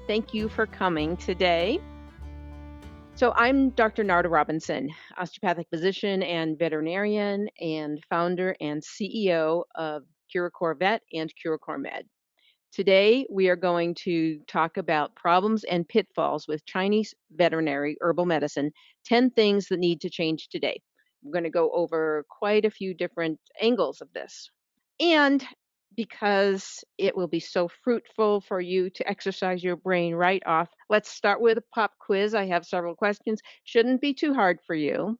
Thank you for coming today. So, I'm Dr. Narda Robinson, osteopathic physician and veterinarian, and founder and CEO of CuraCore Vet and CuraCore Med. Today, we are going to talk about problems and pitfalls with Chinese veterinary herbal medicine, 10 things that need to change today. We're going to go over quite a few different angles of this. And because it will be so fruitful for you to exercise your brain right off, let's start with a pop quiz. I have several questions. Shouldn't be too hard for you,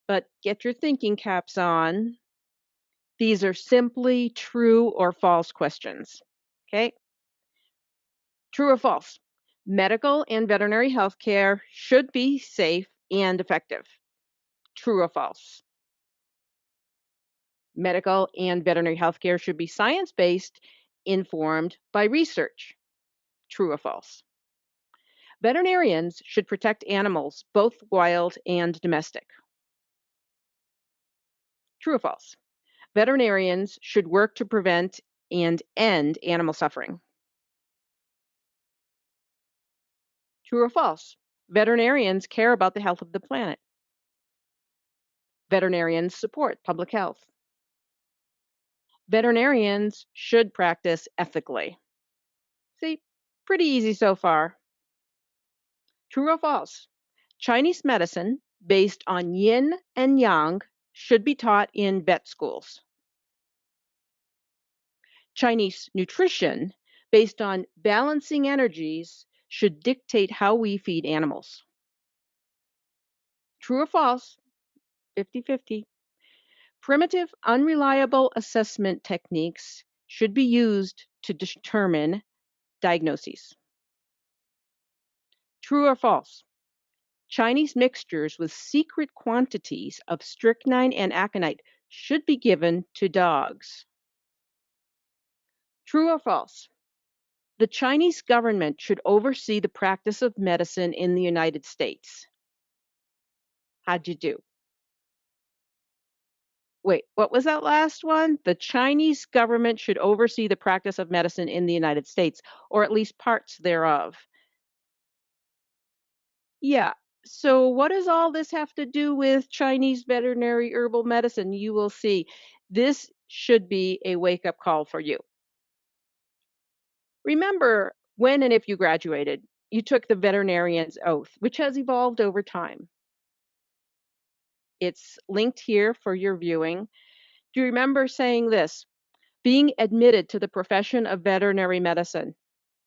but get your thinking caps on. These are simply true or false questions. Okay? True or false? Medical and veterinary health care should be safe and effective. True or false? Medical and veterinary health care should be science based, informed by research. True or false? Veterinarians should protect animals, both wild and domestic. True or false? Veterinarians should work to prevent and end animal suffering. True or false? Veterinarians care about the health of the planet. Veterinarians support public health. Veterinarians should practice ethically. See, pretty easy so far. True or false? Chinese medicine based on yin and yang should be taught in vet schools. Chinese nutrition based on balancing energies should dictate how we feed animals. True or false? 50-50. Primitive, unreliable assessment techniques should be used to determine diagnoses. True or false? Chinese mixtures with secret quantities of strychnine and aconite should be given to dogs. True or false? The Chinese government should oversee the practice of medicine in the United States. How'd you do? Wait, what was that last one? The Chinese government should oversee the practice of medicine in the United States, or at least parts thereof. Yeah. So, what does all this have to do with Chinese veterinary herbal medicine? You will see. This should be a wake up call for you. Remember when and if you graduated, you took the veterinarian's oath, which has evolved over time. It's linked here for your viewing. Do you remember saying this? Being admitted to the profession of veterinary medicine,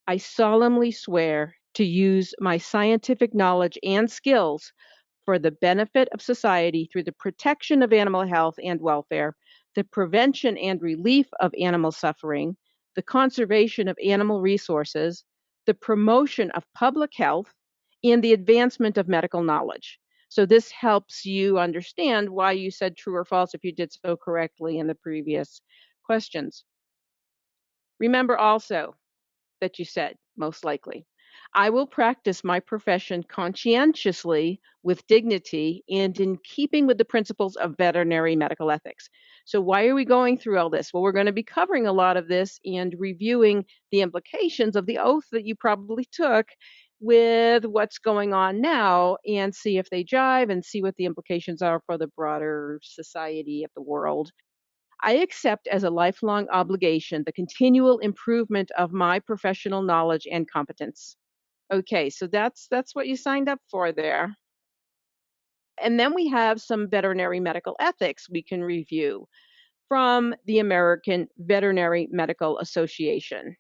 I solemnly swear to use my scientific knowledge and skills for the benefit of society through the protection of animal health and welfare, the prevention and relief of animal suffering, the conservation of animal resources, the promotion of public health, and the advancement of medical knowledge. So, this helps you understand why you said true or false if you did so correctly in the previous questions. Remember also that you said, most likely. I will practice my profession conscientiously with dignity and in keeping with the principles of veterinary medical ethics. So, why are we going through all this? Well, we're going to be covering a lot of this and reviewing the implications of the oath that you probably took with what's going on now and see if they jive and see what the implications are for the broader society of the world. I accept as a lifelong obligation the continual improvement of my professional knowledge and competence. Okay, so that's what you signed up for there. And then we have some veterinary medical ethics we can review from the American Veterinary Medical Association.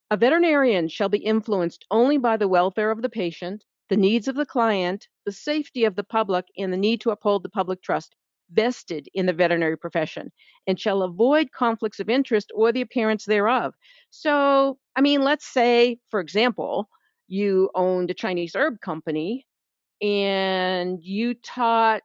A veterinarian shall be influenced only by the welfare of the patient, the needs of the client, the safety of the public, and the need to uphold the public trust vested in the veterinary profession, and shall avoid conflicts of interest or the appearance thereof. So, I mean, let's say, for example, you owned a Chinese herb company and you taught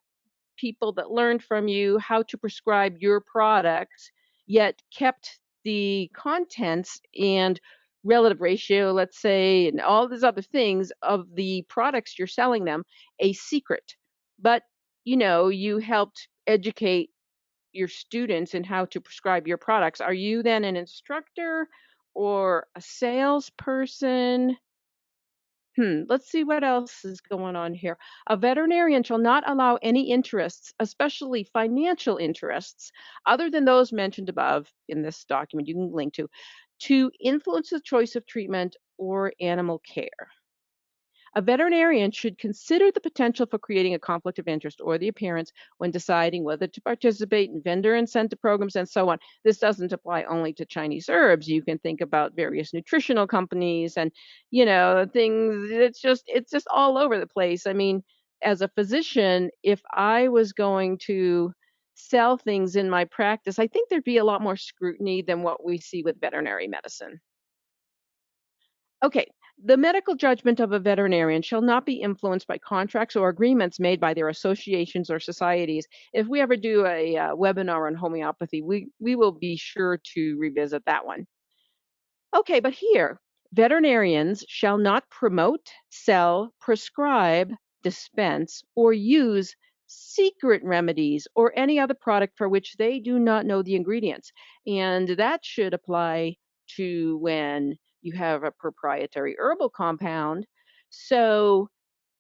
people that learned from you how to prescribe your product, yet kept the contents and relative ratio, let's say, and all these other things of the products you're selling them a secret. But you helped educate your students in how to prescribe your products. Are you then an instructor or a salesperson. Let's see what else is going on here. A veterinarian shall not allow any interests, especially financial interests, other than those mentioned above in this document you can link to influence the choice of treatment or animal care. A veterinarian should consider the potential for creating a conflict of interest or the appearance when deciding whether to participate in vendor incentive programs and so on. This doesn't apply only to Chinese herbs. You can think about various nutritional companies and, things. It's just all over the place. I mean, as a physician, if I was going to sell things in my practice, I think there'd be a lot more scrutiny than what we see with veterinary medicine. Okay, the medical judgment of a veterinarian shall not be influenced by contracts or agreements made by their associations or societies. If we ever do a webinar on homeopathy, we will be sure to revisit that one. Okay, but here, veterinarians shall not promote, sell, prescribe, dispense, or use secret remedies or any other product for which they do not know the ingredients. And that should apply to when you have a proprietary herbal compound. So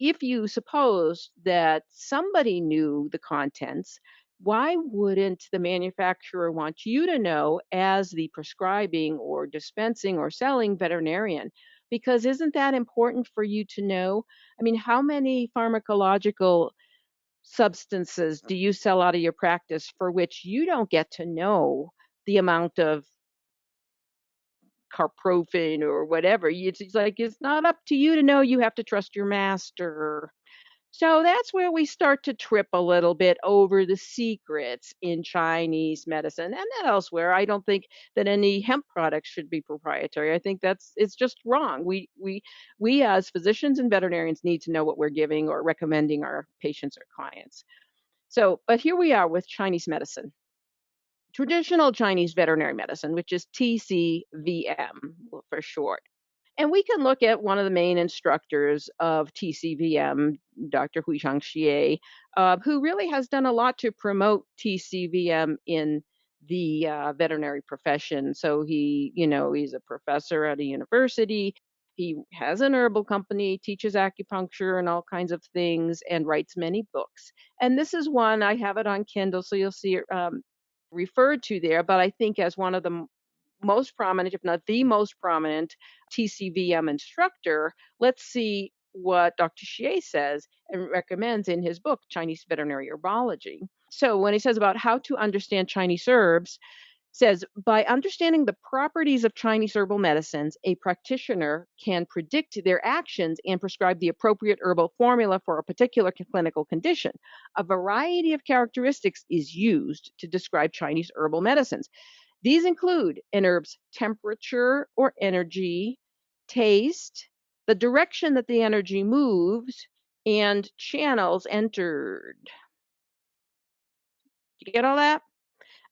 if you suppose that somebody knew the contents, why wouldn't the manufacturer want you to know as the prescribing or dispensing or selling veterinarian? Because isn't that important for you to know? I mean, how many pharmacological substances do you sell out of your practice for which you don't get to know the amount of carprofen or whatever? It's like it's not up to you to know. You have to trust your master. So that's where we start to trip a little bit over the secrets in Chinese medicine and then elsewhere. I don't think that any hemp products should be proprietary. I think it's just wrong. We as physicians and veterinarians need to know what we're giving or recommending our patients or clients. So, but here we are with Chinese medicine. Traditional Chinese veterinary medicine, which is TCVM for short. And we can look at one of the main instructors of TCVM, Dr. Huishang Xie, who really has done a lot to promote TCVM in the veterinary profession. So he's a professor at a university. He has an herbal company, teaches acupuncture and all kinds of things, and writes many books. And this is one, I have it on Kindle, so you'll see it referred to there, but I think as one of the most prominent, if not the most prominent, TCVM instructor. Let's see what Dr. Xie says and recommends in his book, Chinese Veterinary Herbology. So when he says about how to understand Chinese herbs, says by understanding the properties of Chinese herbal medicines, a practitioner can predict their actions and prescribe the appropriate herbal formula for a particular clinical condition. A variety of characteristics is used to describe Chinese herbal medicines. These include an herb's temperature or energy, taste, the direction that the energy moves, and channels entered. Did you get all that?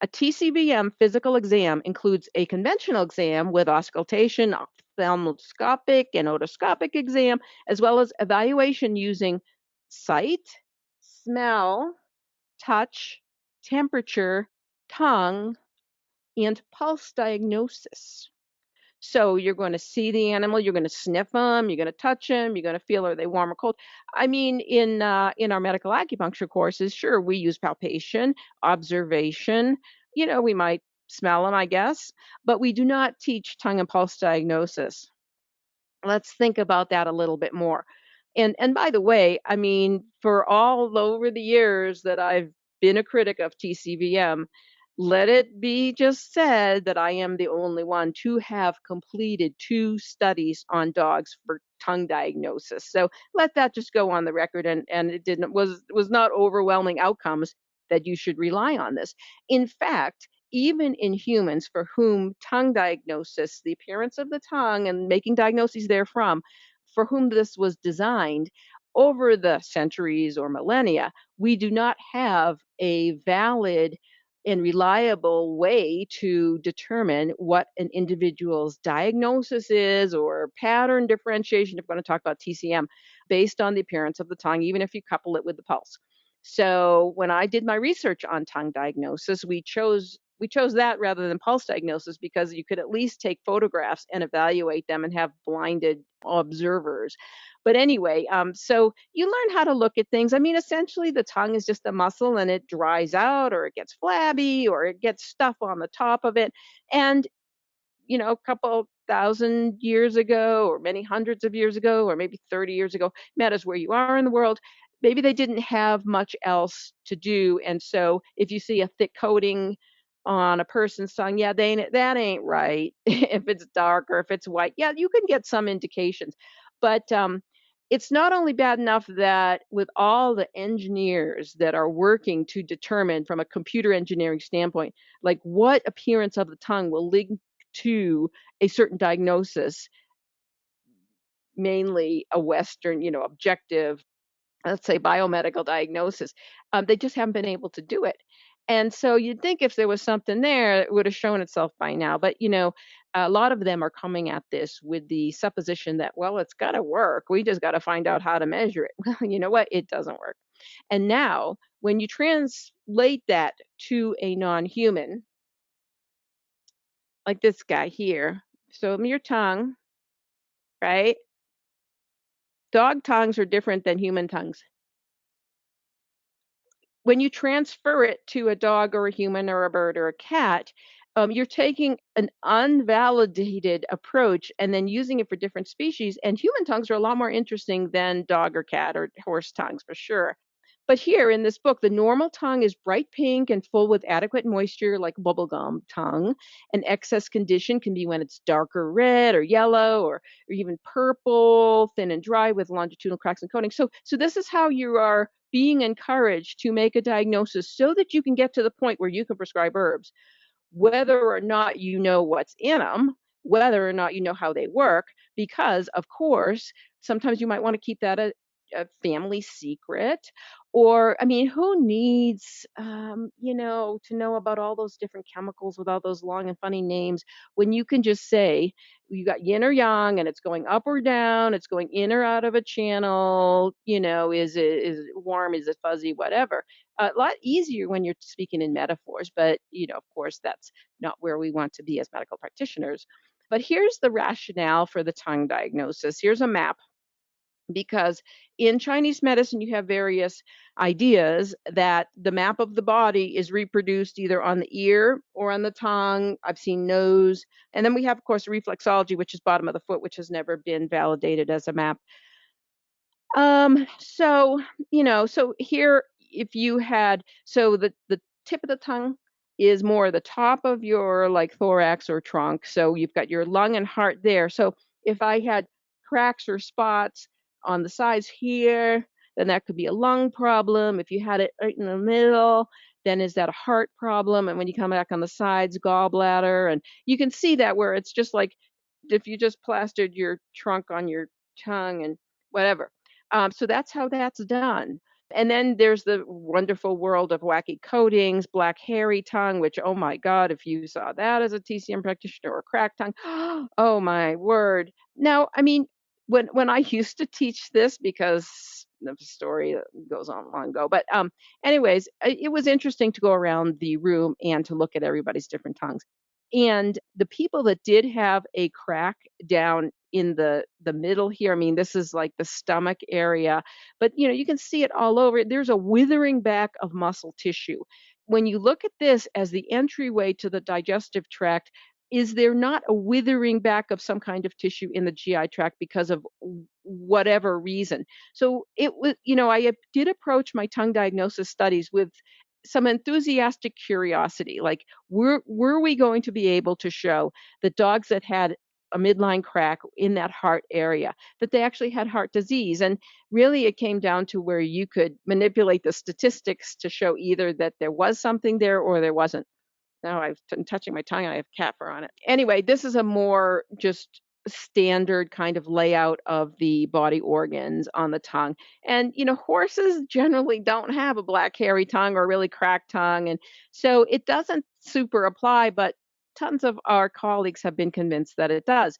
A TCVM physical exam includes a conventional exam with auscultation, ophthalmoscopic, and otoscopic exam, as well as evaluation using sight, smell, touch, temperature, tongue, and pulse diagnosis. So you're going to see the animal, you're going to sniff them, you're going to touch them, you're going to feel are they warm or cold. I mean, in our medical acupuncture courses, sure, we use palpation, observation. We might smell them, I guess, but we do not teach tongue and pulse diagnosis. Let's think about that a little bit more. And by the way, I mean, for all over the years that I've been a critic of TCVM, let it be just said that I am the only one to have completed 2 studies on dogs for tongue diagnosis. So let that just go on the record, and it didn't was not overwhelming outcomes that you should rely on this. In fact, even in humans for whom tongue diagnosis, the appearance of the tongue and making diagnoses therefrom, for whom this was designed, over the centuries or millennia, we do not have a valid and reliable way to determine what an individual's diagnosis is or pattern differentiation, if we're going to talk about TCM, based on the appearance of the tongue, even if you couple it with the pulse. So when I did my research on tongue diagnosis, we chose we chose that rather than pulse diagnosis because you could at least take photographs and evaluate them and have blinded observers. But anyway, so you learn how to look at things. I mean, essentially, the tongue is just a muscle and it dries out or it gets flabby or it gets stuff on the top of it. And a couple thousand years ago, or many hundreds of years ago, or maybe 30 years ago, matters where you are in the world. Maybe they didn't have much else to do. And so if you see a thick coating on a person's tongue, yeah, that ain't right. If it's dark or if it's white, yeah, you can get some indications. But it's not only bad enough that with all the engineers that are working to determine from a computer engineering standpoint, like what appearance of the tongue will link to a certain diagnosis, mainly a Western, objective, let's say biomedical diagnosis. They just haven't been able to do it. And so you'd think if there was something there, it would have shown itself by now. But, a lot of them are coming at this with the supposition that, well, it's got to work. We just got to find out how to measure it. Well, you know what? It doesn't work. And now, when you translate that to a non human, like this guy here, so your tongue, right? Dog tongues are different than human tongues. When you transfer it to a dog or a human or a bird or a cat, you're taking an unvalidated approach and then using it for different species. And human tongues are a lot more interesting than dog or cat or horse tongues for sure. But here in this book, the normal tongue is bright pink and full with adequate moisture, like bubblegum tongue. An excess condition can be when it's darker red or yellow or even purple, thin and dry with longitudinal cracks and coating. So this is how you are being encouraged to make a diagnosis so that you can get to the point where you can prescribe herbs whether or not you know what's in them, whether or not you know how they work, because of course, sometimes you might want to keep that a family secret. Or, I mean, who needs, to know about all those different chemicals with all those long and funny names when you can just say you got yin or yang and it's going up or down, it's going in or out of a channel, is it warm, is it fuzzy, whatever. A lot easier when you're speaking in metaphors, but of course, that's not where we want to be as medical practitioners. But here's the rationale for the tongue diagnosis. Here's a map because in Chinese medicine, you have various ideas that the map of the body is reproduced either on the ear or on the tongue. I've seen nose. And then we have, of course, reflexology, which is bottom of the foot, which has never been validated as a map. So here, if you had, so the tip of the tongue is more the top of your like thorax or trunk. So you've got your lung and heart there. So if I had cracks or spots on the sides here, then that could be a lung problem. If you had it right in the middle, then is that a heart problem? And when you come back on the sides, gallbladder. And you can see that where it's just like if you just plastered your trunk on your tongue and whatever. So that's how that's done. And then there's the wonderful world of wacky coatings, black hairy tongue, which, oh my God, if you saw that as a TCM practitioner or cracked tongue, oh my word. Now, I mean, when I used to teach this, because of the story that goes on long ago, but anyways, it was interesting to go around the room and to look at everybody's different tongues. And the people that did have a crack down in the middle here, I mean, this is like the stomach area, but you can see it all over. There's a withering back of muscle tissue. When you look at this as the entryway to the digestive tract, is there not a withering back of some kind of tissue in the GI tract because of whatever reason? So it was, I did approach my tongue diagnosis studies with some enthusiastic curiosity, like were we going to be able to show that dogs that had a midline crack in that heart area, that they actually had heart disease? And really, it came down to where you could manipulate the statistics to show either that there was something there or there wasn't. Now I'm touching my tongue and I have cat fur on it. Anyway, this is a more just standard kind of layout of the body organs on the tongue. And, horses generally don't have a black hairy tongue or really cracked tongue. And so it doesn't super apply, but tons of our colleagues have been convinced that it does.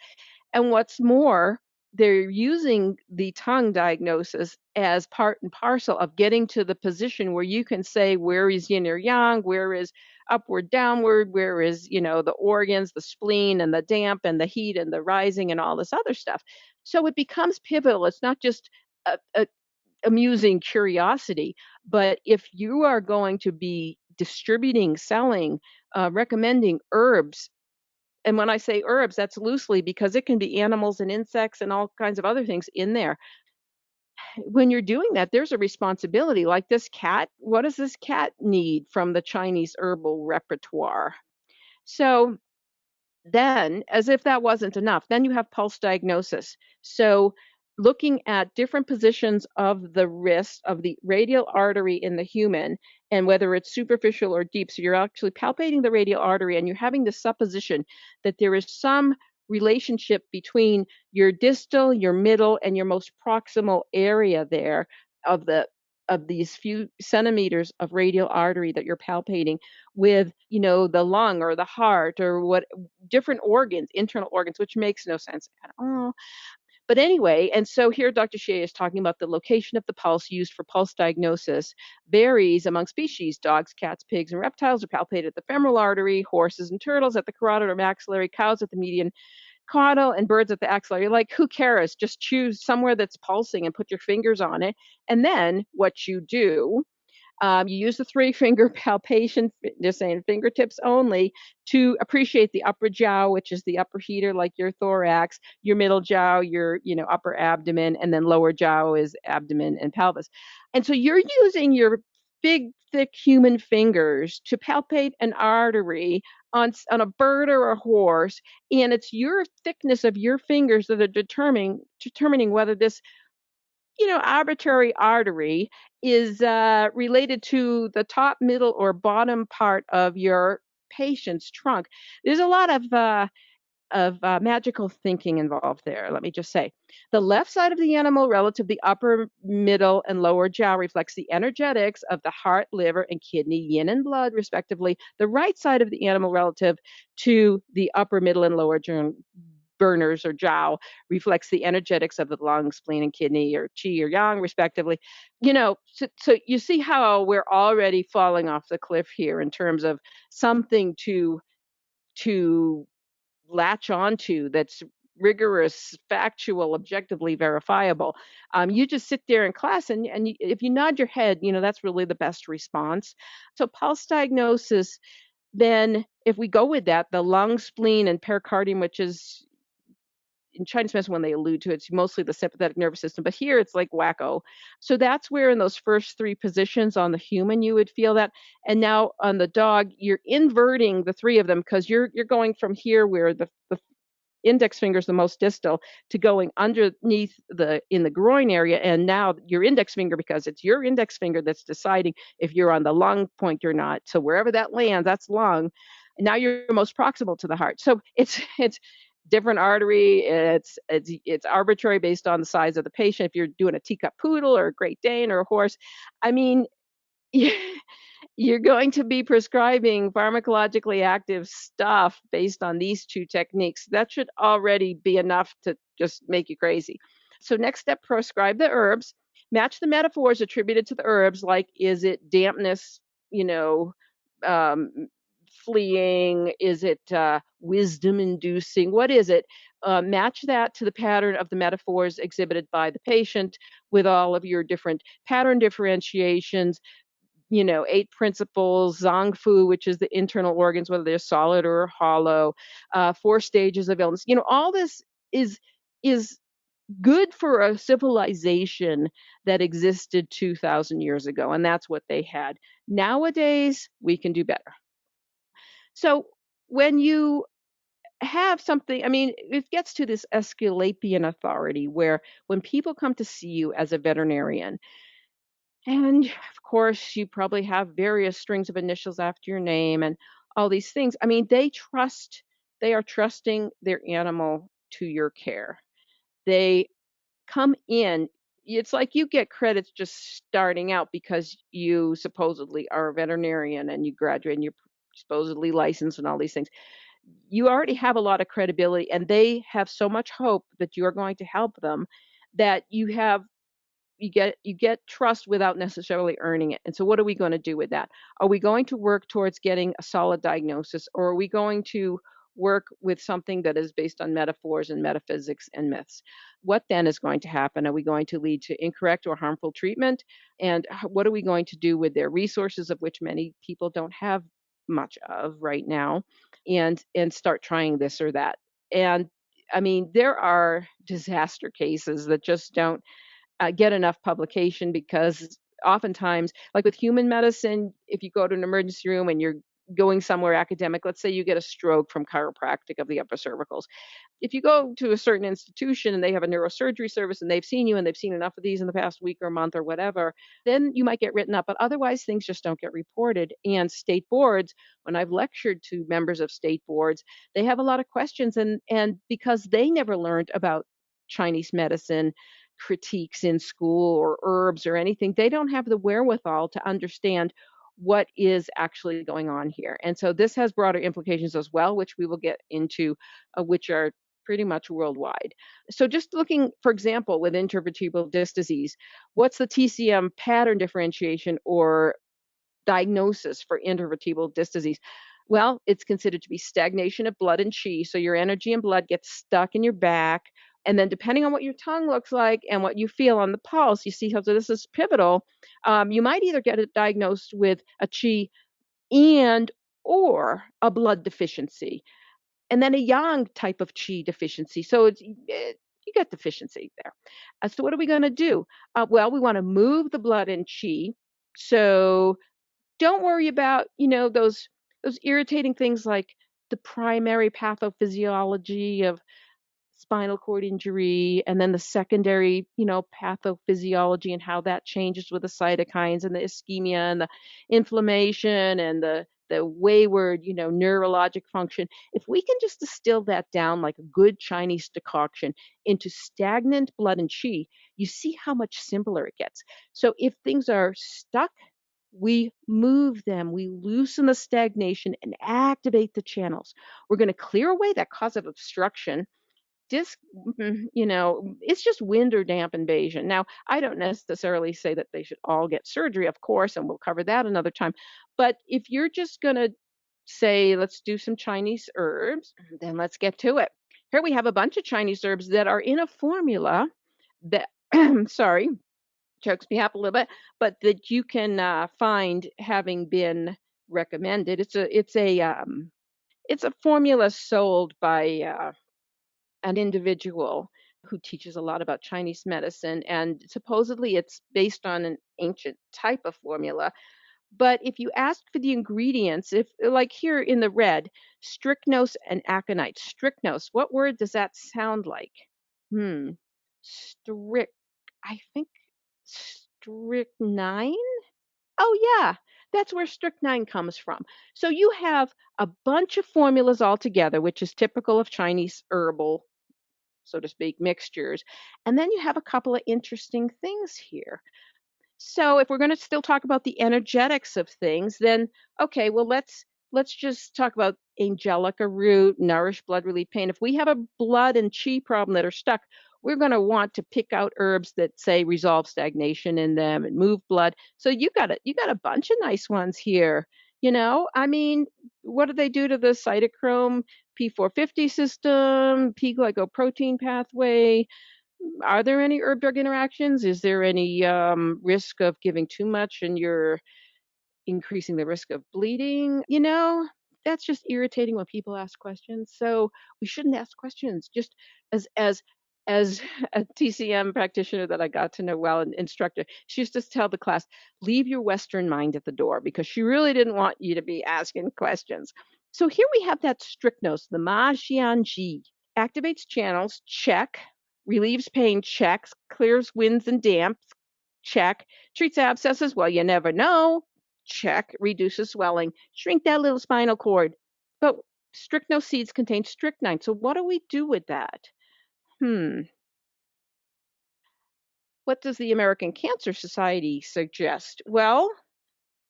And what's more, they're using the tongue diagnosis as part and parcel of getting to the position where you can say where is yin or yang, where is upward, downward, where is, the organs, the spleen and the damp and the heat and the rising and all this other stuff. So it becomes pivotal. It's not just a amusing curiosity, but if you are going to be distributing, selling, recommending herbs, and when I say herbs, that's loosely because it can be animals and insects and all kinds of other things in there. When you're doing that, there's a responsibility. Like this cat, what does this cat need from the Chinese herbal repertoire? So then, as if that wasn't enough, then you have pulse diagnosis. So, looking at different positions of the wrist of the radial artery in the human and whether it's superficial or deep. So, you're actually palpating the radial artery and you're having the supposition that there is some relationship between your distal, your middle, and your most proximal area there of these few centimeters of radial artery that you're palpating with, the lung or the heart or what different organs, internal organs, which makes no sense at all. But anyway, and so here Dr. Shea is talking about the location of the pulse used for pulse diagnosis varies among species. Dogs, cats, pigs, and reptiles are palpated at the femoral artery, horses and turtles at the carotid or maxillary, cows at the median caudal, and birds at the axillary. Like, who cares? Just choose somewhere that's pulsing and put your fingers on it. And then what you do, you use the three-finger palpation, just saying fingertips only, to appreciate the upper jowl, which is the upper heater, like your thorax, your middle jowl, your upper abdomen, and then lower jowl is abdomen and pelvis. And so you're using your big, thick human fingers to palpate an artery on a bird or a horse, and it's your thickness of your fingers that are determining whether this arbitrary artery is related to the top, middle, or bottom part of your patient's trunk. There's a lot of magical thinking involved there. Let me just say, the left side of the animal relative to the upper, middle, and lower jaw reflects the energetics of the heart, liver, and kidney, yin and blood, respectively. The right side of the animal relative to the upper, middle, and lower burners or jiao reflects the energetics of the lung, spleen, and kidney, or qi or yang, respectively. So you see how we're already falling off the cliff here in terms of something to latch onto that's rigorous, factual, objectively verifiable. You just sit there in class, and if you nod your head, that's really the best response. So pulse diagnosis. Then, if we go with that, the lung, spleen, and pericardium, which is in Chinese medicine, when they allude to it, it's mostly the sympathetic nervous system, but here it's like wacko. So that's where in those first three positions on the human you would feel that. And now on the dog, you're inverting the three of them because you're going from here where the index finger is the most distal to going underneath in the groin area, and now your index finger, because it's your index finger that's deciding if you're on the lung point or not. So wherever that lands, that's lung. And now you're most proximal to the heart. So it's different artery. It's arbitrary based on the size of the patient. If you're doing a teacup poodle or a Great Dane or a horse, I mean, you're going to be prescribing pharmacologically active stuff based on these two techniques. That should already be enough to just make you crazy. So next step, prescribe the herbs. Match the metaphors attributed to the herbs, like is it dampness, um, fleeing? Is it wisdom inducing? What is it? Match that to the pattern of the metaphors exhibited by the patient with all of your different pattern differentiations, 8 principles, Zong Fu, which is the internal organs, whether they're solid or hollow, 4 stages of illness. All this is good for a civilization that existed 2,000 years ago, and that's what they had. Nowadays, we can do better. So when you have something, I mean, it gets to this Aesculapian authority where when people come to see you as a veterinarian, and of course, you probably have various strings of initials after your name and all these things. I mean, they are trusting their animal to your care. They come in, it's like you get credits just starting out because you supposedly are a veterinarian and you graduate and you're supposedly licensed and all these things. You already have a lot of credibility and they have so much hope that you're going to help them that you have you get trust without necessarily earning it. And so what are we going to do with that? Are we going to work towards getting a solid diagnosis, or are we going to work with something that is based on metaphors and metaphysics and myths? What then is going to happen? Are we going to lead to incorrect or harmful treatment? And what are we going to do with their resources, of which many people don't have much of right now, and start trying this or that? And I mean, there are disaster cases that just don't get enough publication, because oftentimes, like with human medicine, if you go to an emergency room and you're going somewhere academic, let's say you get a stroke from chiropractic of the upper cervicals. If you go to a certain institution and they have a neurosurgery service and they've seen you and they've seen enough of these in the past week or month or whatever, then you might get written up. But otherwise, things just don't get reported. And state boards, when I've lectured to members of state boards, they have a lot of questions. And because they never learned about Chinese medicine critiques in school or herbs or anything, they don't have the wherewithal to understand what is actually going on here. And so this has broader implications as well, which we will get into, which are pretty much worldwide. So just looking, for example, with intervertebral disc disease, what's the TCM pattern differentiation or diagnosis for intervertebral disc disease? Well, it's considered to be stagnation of blood and qi. So your energy and blood gets stuck in your back. And then, depending on what your tongue looks like and what you feel on the pulse, you see how this is pivotal. You might either get it diagnosed with a qi and or a blood deficiency, and then a yang type of qi deficiency. So you get deficiency there. So what are we going to do? Well, we want to move the blood and qi. So don't worry about, those irritating things like the primary pathophysiology of spinal cord injury, and then the secondary, pathophysiology and how that changes with the cytokines and the ischemia and the inflammation and the wayward, neurologic function. If we can just distill that down like a good Chinese decoction into stagnant blood and qi, you see how much simpler it gets. So if things are stuck, we move them, we loosen the stagnation and activate the channels. We're going to clear away that cause of obstruction. Disc, it's just wind or damp invasion. Now, I don't necessarily say that they should all get surgery, of course, and we'll cover that another time. But if you're just going to say, let's do some Chinese herbs, then let's get to it. Here we have a bunch of Chinese herbs that are in a formula that, sorry, chokes me up a little bit, but that you can find having been recommended. It's a formula sold by an individual who teaches a lot about Chinese medicine, and supposedly it's based on an ancient type of formula. But if you ask for the ingredients, if like here in the red, strychnos and aconite. Strychnos, what word does that sound like? Hmm. Strych, I think strychnine? Oh yeah, that's where strychnine comes from. So you have a bunch of formulas all together, which is typical of Chinese herbal, so to speak, mixtures. And then you have a couple of interesting things here. So if we're going to still talk about the energetics of things, then okay, well let's just talk about angelica root, nourish blood, relieve pain. If we have a blood and chi problem that are stuck, we're going to want to pick out herbs that say resolve stagnation in them and move blood. So you got a bunch of nice ones here. I mean, what do they do to the cytochrome P450 system, P glycoprotein pathway? Are there any herb drug interactions? Is there any risk of giving too much and you're increasing the risk of bleeding? That's just irritating when people ask questions. So we shouldn't ask questions. Just as a TCM practitioner that I got to know well, an instructor, she used to tell the class, leave your Western mind at the door, because she really didn't want you to be asking questions. So here we have that strychnos, the Ma Xianji, activates channels, check, relieves pain, checks, clears winds and damps, check, treats abscesses, well, you never know, check, reduces swelling, shrink that little spinal cord. But strychnos seeds contain strychnine. So what do we do with that? What does the American Cancer Society suggest? Well,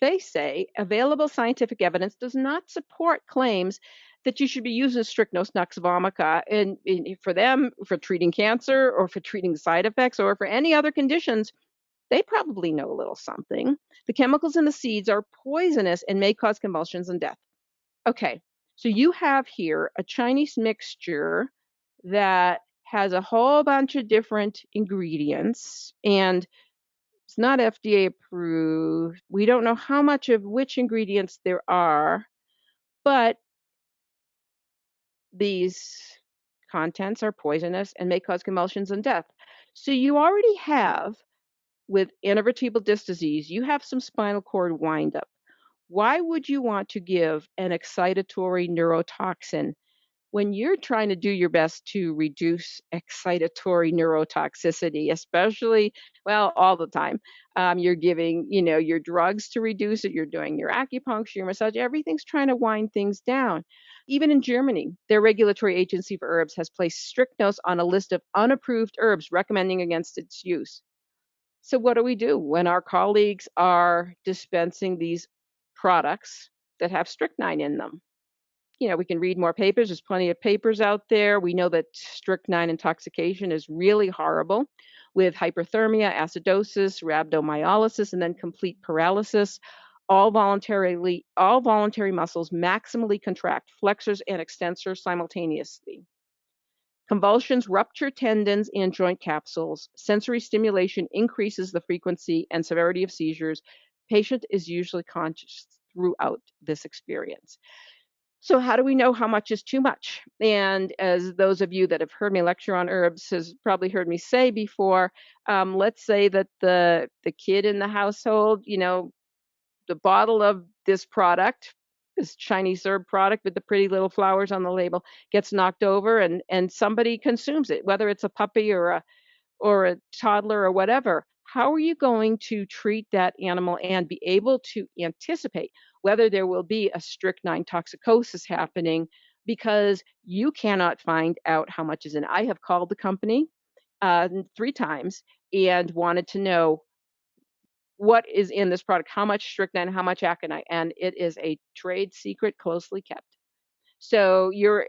they say available scientific evidence does not support claims that you should be using strychnos nux vomica for them for treating cancer or for treating side effects or for any other conditions They probably know a little something. The chemicals in the seeds are poisonous and may cause convulsions and death. Okay, so you have here a Chinese mixture that has a whole bunch of different ingredients and it's not FDA approved. We don't know how much of which ingredients there are, but these contents are poisonous and may cause convulsions and death. So you already have, with intervertebral disc disease, you have some spinal cord windup. Why would you want to give an excitatory neurotoxin when you're trying to do your best to reduce excitatory neurotoxicity, especially, well, all the time? You're giving, your drugs to reduce it. You're doing your acupuncture, your massage. Everything's trying to wind things down. Even in Germany, their regulatory agency for herbs has placed strict notes on a list of unapproved herbs recommending against its use. So what do we do when our colleagues are dispensing these products that have strychnine in them? We can read more papers. There's plenty of papers out there. We know that strychnine intoxication is really horrible with hyperthermia, acidosis, rhabdomyolysis, and then complete paralysis. All voluntary muscles maximally contract, flexors and extensors simultaneously. Convulsions rupture tendons and joint capsules. Sensory stimulation increases the frequency and severity of seizures. Patient is usually conscious throughout this experience. So how do we know how much is too much? And as those of you that have heard me lecture on herbs has probably heard me say before, let's say that the kid in the household, the bottle of this product, this Chinese herb product with the pretty little flowers on the label, gets knocked over and somebody consumes it, whether it's a puppy or a toddler or whatever. How are you going to treat that animal and be able to anticipate whether there will be a strychnine toxicosis happening because you cannot find out how much is in it? I have called the company 3 times and wanted to know what is in this product, how much strychnine, how much aconite, and it is a trade secret closely kept. So you're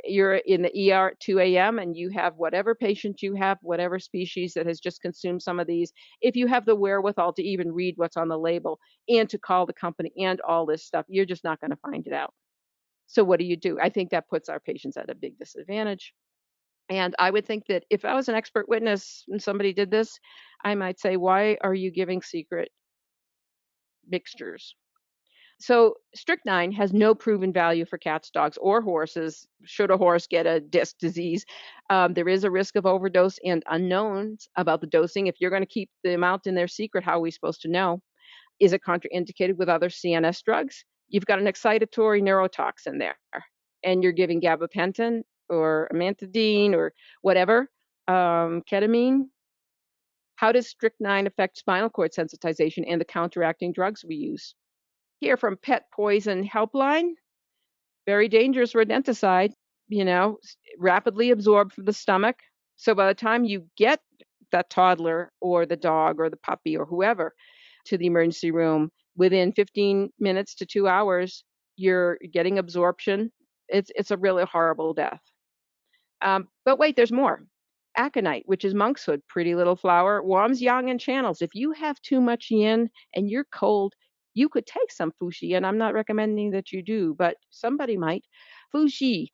in the ER at 2 a.m. and you have whatever patient you have, whatever species that has just consumed some of these. If you have the wherewithal to even read what's on the label and to call the company and all this stuff, you're just not going to find it out. So what do? I think that puts our patients at a big disadvantage. And I would think that if I was an expert witness and somebody did this, I might say, why are you giving secret mixtures? So strychnine has no proven value for cats, dogs, or horses. Should a horse get a disc disease, there is a risk of overdose and unknowns about the dosing. If you're going to keep the amount in their secret, how are we supposed to know? Is it contraindicated with other CNS drugs? You've got an excitatory neurotoxin there, and you're giving gabapentin or amantadine or whatever, ketamine. How does strychnine affect spinal cord sensitization and the counteracting drugs we use? Here from Pet Poison Helpline, very dangerous rodenticide, rapidly absorbed from the stomach. So by the time you get that toddler or the dog or the puppy or whoever to the emergency room, within 15 minutes to 2 hours, you're getting absorption. It's a really horrible death. But wait, there's more. Aconite, which is monkshood, pretty little flower, warms yang and channels. If you have too much yin and you're cold, you could take some fushi, and I'm not recommending that you do, but somebody might. Fushi,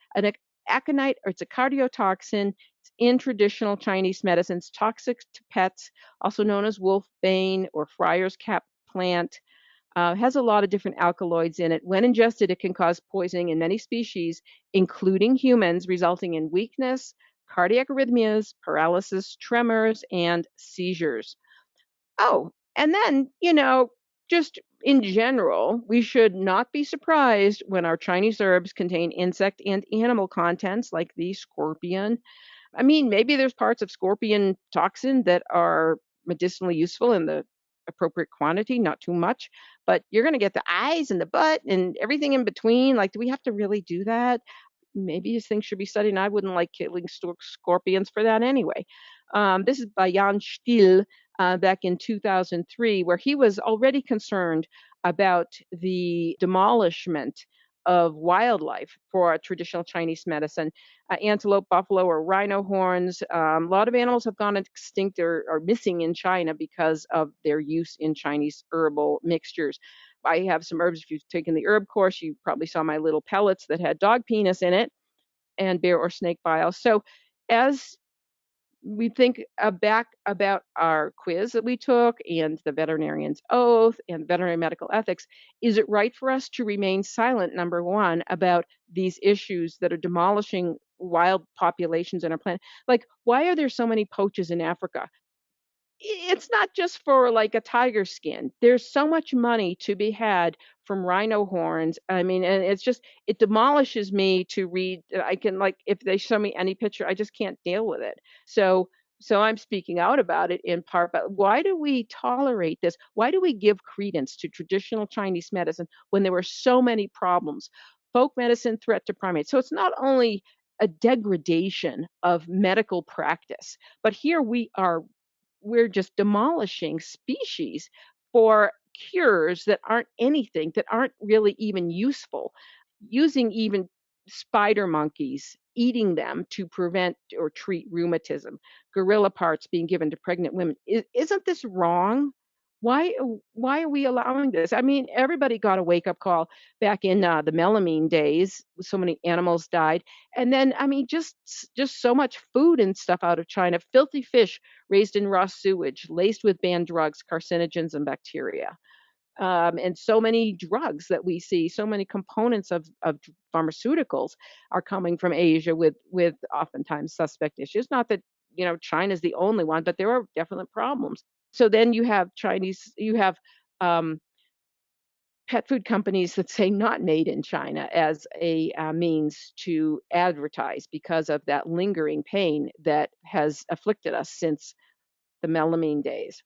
aconite, or it's a cardiotoxin. It's in traditional Chinese medicines, toxic to pets, also known as wolfbane or friar's cap plant. Has a lot of different alkaloids in it. When ingested, it can cause poisoning in many species, including humans, resulting in weakness, cardiac arrhythmias, paralysis, tremors, and seizures. Oh, and then, just in general, we should not be surprised when our Chinese herbs contain insect and animal contents like the scorpion. I mean, maybe there's parts of scorpion toxin that are medicinally useful in the appropriate quantity, not too much, but you're going to get the eyes and the butt and everything in between. Like, do we have to really do that? Maybe these things should be studied, and I wouldn't like killing scorpions for that anyway. This is by Jan Stiel back in 2003, where he was already concerned about the demolishment of wildlife for traditional Chinese medicine. Antelope, buffalo, or rhino horns. A lot of animals have gone extinct or missing in China because of their use in Chinese herbal mixtures. I have some herbs. If you've taken the herb course, you probably saw my little pellets that had dog penis in it and bear or snake bile. So, as we think back about our quiz that we took and the veterinarian's oath and veterinary medical ethics, is it right for us to remain silent, number one, about these issues that are demolishing wild populations on our planet? Like, why are there so many poachers in Africa? It's not just for like a tiger skin. There's so much money to be had from rhino horns. I mean, and it's just it demolishes me to read. I can like if they show me any picture, I just can't deal with it. So so I'm speaking out about it in part, but why do we tolerate this? Why do we give credence to traditional Chinese medicine when there were so many problems? Folk medicine threat to primates. So it's not only a degradation of medical practice, but here we're just demolishing species for cures that aren't anything, that aren't really even useful, using even spider monkeys, eating them to prevent or treat rheumatism, gorilla parts being given to pregnant women. Isn't this wrong? Why are we allowing this? I mean, everybody got a wake up call back in the melamine days. So many animals died, and then I mean, just so much food and stuff out of China, filthy fish raised in raw sewage, laced with banned drugs, carcinogens, and bacteria. And so many drugs that we see, so many components of pharmaceuticals are coming from Asia with oftentimes suspect issues. Not that China's the only one, but there are definite problems. So then you have um, pet food companies that say not made in China as a means to advertise because of that lingering pain that has afflicted us since the melamine days.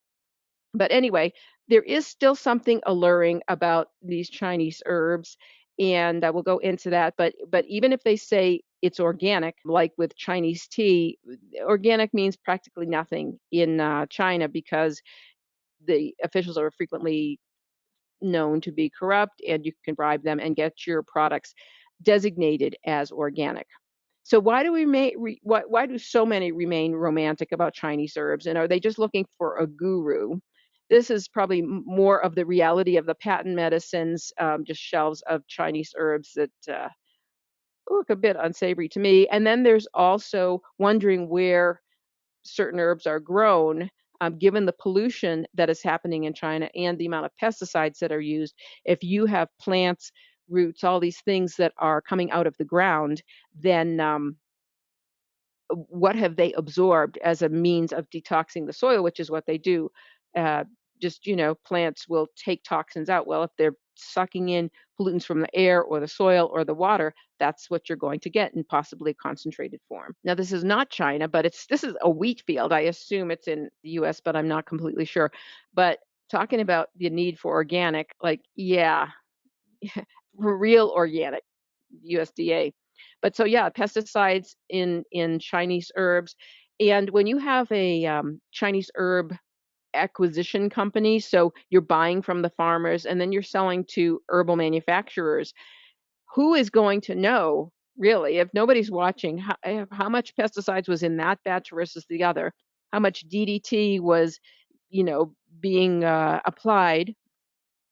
But anyway, there is still something alluring about these Chinese herbs, and I will go into that. But even if they say it's organic, like with Chinese tea, organic means practically nothing in China because the officials are frequently known to be corrupt, and you can bribe them and get your products designated as organic. So why do we why do so many remain romantic about Chinese herbs, and are they just looking for a guru? This is probably more of the reality of the patent medicines, just shelves of Chinese herbs that look a bit unsavory to me. And then there's also wondering where certain herbs are grown, given the pollution that is happening in China and the amount of pesticides that are used. If you have plants, roots, all these things that are coming out of the ground, then what have they absorbed as a means of detoxing the soil, which is what they do. Uh, plants will take toxins out. Well, if they're sucking in pollutants from the air or the soil or the water, that's what you're going to get in possibly concentrated form. Now, this is not China, but this is a wheat field. I assume it's in the US, but I'm not completely sure. But talking about the need for organic, like, yeah, for real organic, USDA. But so yeah, pesticides in Chinese herbs, and when you have a Chinese herb acquisition company, so you're buying from the farmers and then you're selling to herbal manufacturers, who is going to know really if nobody's watching how much pesticides was in that batch versus the other, how much DDT was, being applied,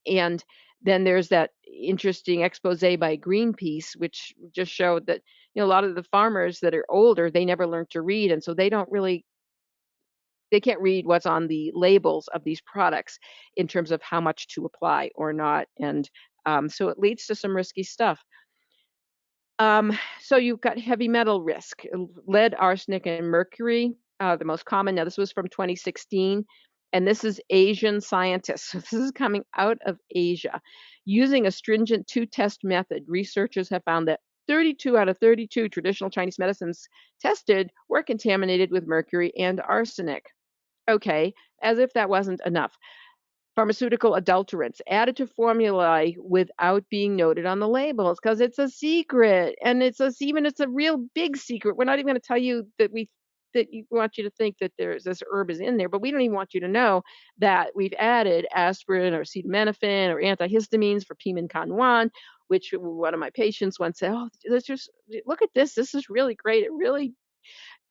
and then there's that interesting expose by Greenpeace, which just showed that a lot of the farmers that are older, they never learned to read, and so they can't read what's on the labels of these products in terms of how much to apply or not, and so it leads to some risky stuff. So you've got heavy metal risk, lead, arsenic, and mercury, the most common. Now, this was from 2016, and this is Asian scientists. So this is coming out of Asia. Using a stringent two-test method, researchers have found that 32 out of 32 traditional Chinese medicines tested were contaminated with mercury and arsenic. Okay, as if that wasn't enough. Pharmaceutical adulterants added to formulae without being noted on the labels because it's a secret, and it's a real big secret. We're not even going to tell you that we that you want you to think that there's this herb is in there, but we don't even want you to know that we've added aspirin or acetaminophen or antihistamines for Pimaconwan, which one of my patients once said, "Oh, let's just look at this. This is really great. It really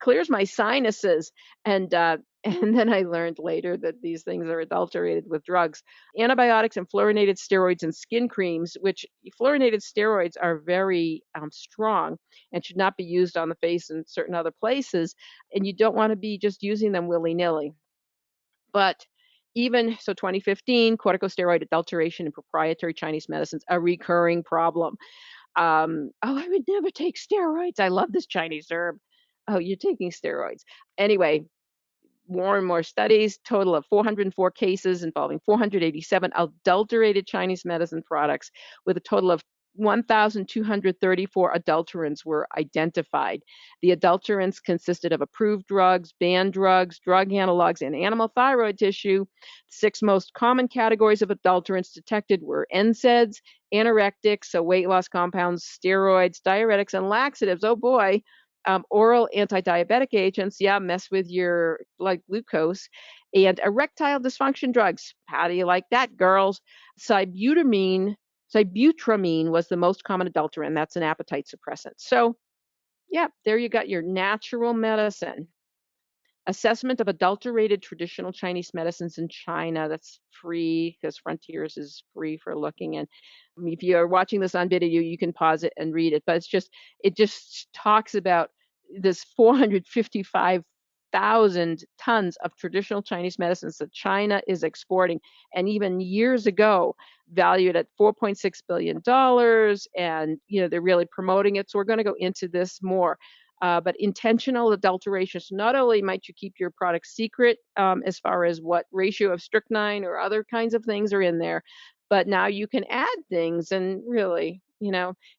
clears my sinuses." And and then I learned later that these things are adulterated with drugs. Antibiotics and fluorinated steroids and skin creams, which fluorinated steroids are very strong and should not be used on the face and certain other places. And you don't want to be just using them willy nilly. But even so, 2015, corticosteroid adulteration in proprietary Chinese medicines, a recurring problem. Oh, I would never take steroids. I love this Chinese herb. Oh, you're taking steroids. Anyway, more and more studies, total of 404 cases involving 487 adulterated Chinese medicine products, with a total of 1,234 adulterants were identified. The adulterants consisted of approved drugs, banned drugs, drug analogs, and animal thyroid tissue. Six most common categories of adulterants detected were NSAIDs, anorectics, so weight loss compounds, steroids, diuretics, and laxatives. Oh boy, oral anti-diabetic agents, yeah, mess with your blood glucose, and erectile dysfunction drugs. How do you like that, girls? Sibutramine, Sibutramine was the most common adulterant. That's an appetite suppressant. So, yeah, there you got your natural medicine. Assessment of adulterated traditional Chinese medicines in China. That's free because Frontiers is free for looking. And if you're watching this on video, you can pause it and read it. But it just talks about this 455,000 tons of traditional Chinese medicines that China is exporting, and even years ago valued at $4.6 billion. And they're really promoting it. So we're going to go into this more. But intentional adulteration. So not only might you keep your product secret as far as what ratio of strychnine or other kinds of things are in there, but now you can add things. And really,